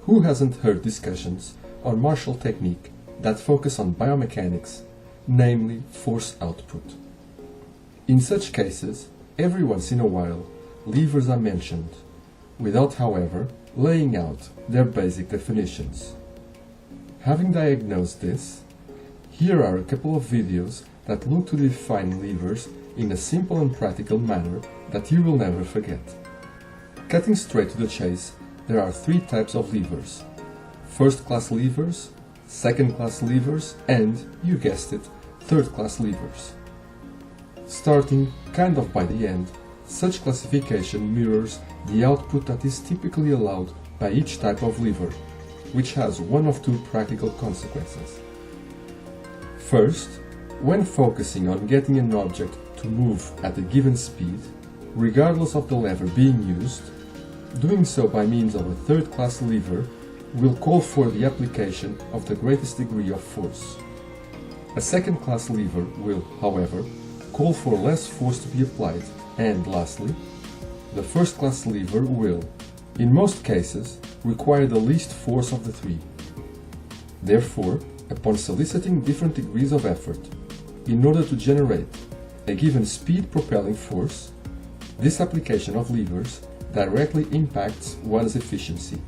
Who hasn't heard discussions on martial technique that focus on biomechanics, namely force output? In such cases, every once in a while, levers are mentioned, without, however, laying out their basic definitions. Having diagnosed this, here are a couple of videos that look to define levers in a simple and practical manner that you will never forget. Cutting straight to the chase, there are three types of levers: first-class levers, second-class levers, and, you guessed it, third-class levers. Starting kind of by the end, such classification mirrors the output that is typically allowed by each type of lever, which has one of two practical consequences. First, when focusing on getting an object to move at a given speed, regardless of the lever being used, doing so by means of a third-class lever will call for the application of the greatest degree of force. A second-class lever will, however, call for less force to be applied, and lastly, the first-class lever will, in most cases, require the least force of the three. Therefore, upon soliciting different degrees of effort in order to generate a given speed propelling force, this application of levers directly impacts one's efficiency.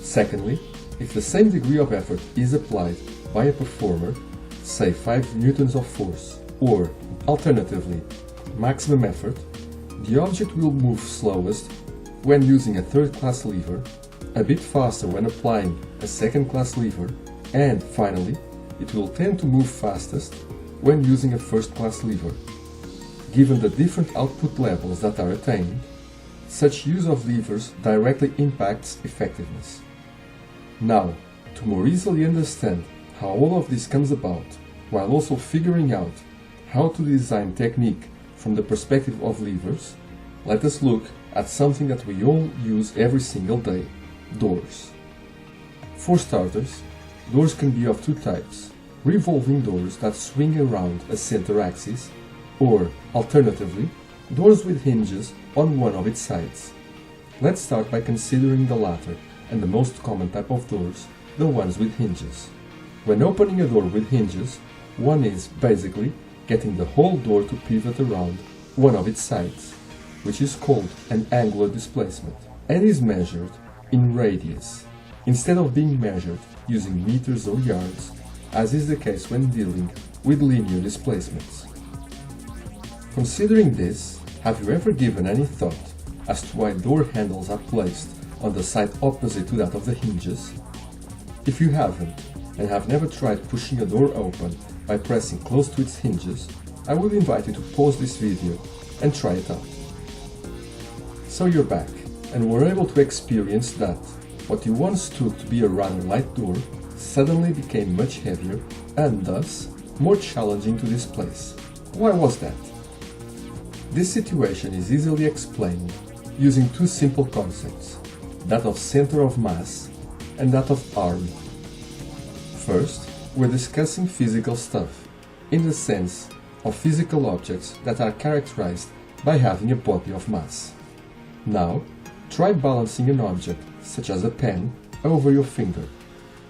Secondly, if the same degree of effort is applied by a performer, say 5 newtons of force, or, alternatively, maximum effort, the object will move slowest when using a third-class lever, a bit faster when applying a second-class lever, and, finally, it will tend to move fastest when using a first-class lever. Given the different output levels that are attained, such use of levers directly impacts effectiveness. Now, to more easily understand how all of this comes about, while also figuring out how to design technique from the perspective of levers, let us look at something that we all use every single day: doors. For starters, doors can be of two types: revolving doors that swing around a center axis, or, alternatively, doors with hinges on one of its sides. Let's start by considering the latter and the most common type of doors, the ones with hinges. When opening a door with hinges, one is, basically, getting the whole door to pivot around one of its sides, which is called an angular displacement, and is measured in radius, instead of being measured using meters or yards, as is the case when dealing with linear displacements. Considering this, have you ever given any thought as to why door handles are placed on the side opposite to that of the hinges? If you haven't, and have never tried pushing a door open by pressing close to its hinges, I would invite you to pause this video and try it out. So you're back, and were able to experience that what you once took to be a rather light door suddenly became much heavier and thus more challenging to displace. Why was that? This situation is easily explained using two simple concepts, that of center of mass and that of arm. First, we're discussing physical stuff, in the sense of physical objects that are characterized by having a body of mass. Now, try balancing an object, such as a pen, over your finger.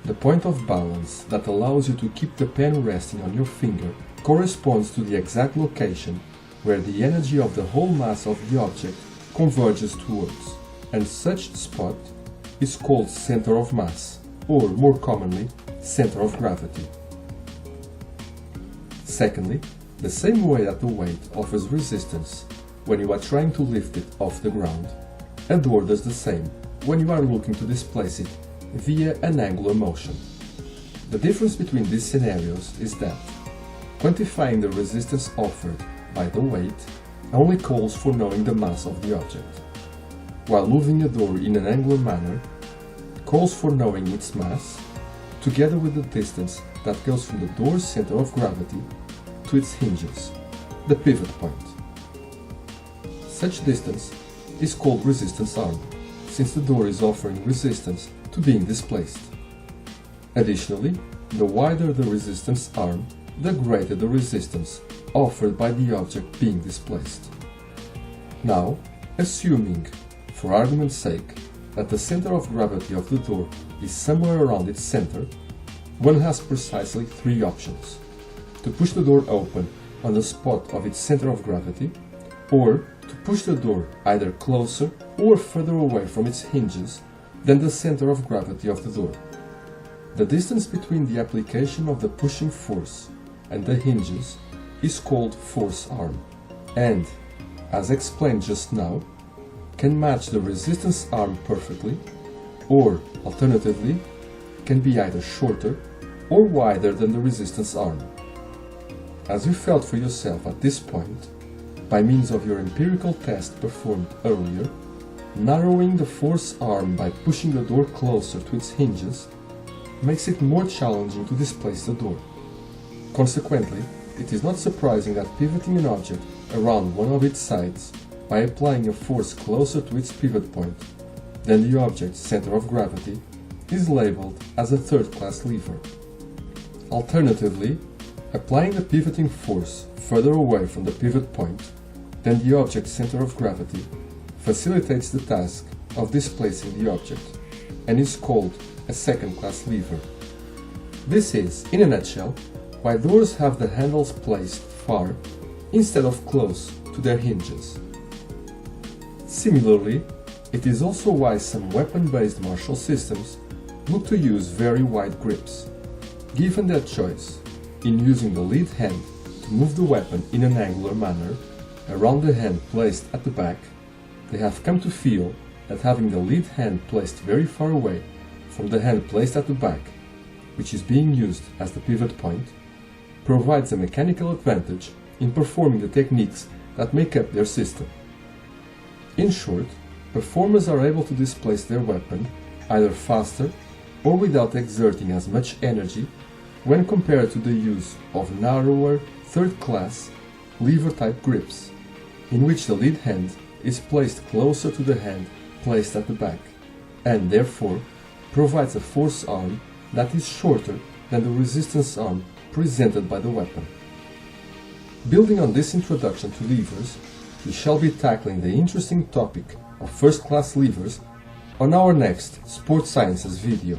The point of balance that allows you to keep the pen resting on your finger corresponds to the exact location where the energy of the whole mass of the object converges towards, and such spot is called center of mass, or more commonly, center of gravity. Secondly, the same way that the weight offers resistance when you are trying to lift it off the ground, a door does the same when you are looking to displace it via an angular motion. The difference between these scenarios is that quantifying the resistance offered by the weight only calls for knowing the mass of the object, while moving a door in an angular manner calls for knowing its mass, together with the distance that goes from the door's center of gravity to its hinges, the pivot point. Such distance is called resistance arm, since the door is offering resistance to being displaced. Additionally, the wider the resistance arm, the greater the resistance offered by the object being displaced. Now, assuming, for argument's sake, that the center of gravity of the door is somewhere around its center, one has precisely three options: to push the door open on the spot of its center of gravity, or to push the door either closer or further away from its hinges than the center of gravity of the door. The distance between the application of the pushing force and the hinges is called force arm, and, as explained just now, can match the resistance arm perfectly, or, alternatively, can be either shorter or wider than the resistance arm. As you felt for yourself at this point, by means of your empirical test performed earlier, narrowing the force arm by pushing the door closer to its hinges makes it more challenging to displace the door. Consequently, it is not surprising that pivoting an object around one of its sides by applying a force closer to its pivot point than the object's center of gravity is labeled as a third-class lever. Alternatively, applying the pivoting force further away from the pivot point than the object's center of gravity facilitates the task of displacing the object and is called a second-class lever. This is, in a nutshell, why doors have the handles placed far instead of close to their hinges. Similarly, it is also why some weapon-based martial systems look to use very wide grips. Given their choice, in using the lead hand to move the weapon in an angular manner around the hand placed at the back, they have come to feel that having the lead hand placed very far away from the hand placed at the back, which is being used as the pivot point, provides a mechanical advantage in performing the techniques that make up their system. In short, performers are able to displace their weapon either faster or without exerting as much energy when compared to the use of narrower, third-class, lever-type grips, in which the lead hand is placed closer to the hand placed at the back, and therefore provides a force arm that is shorter than the resistance arm presented by the weapon. Building on this introduction to levers, we shall be tackling the interesting topic of first-class levers on our next Sports Sciences video.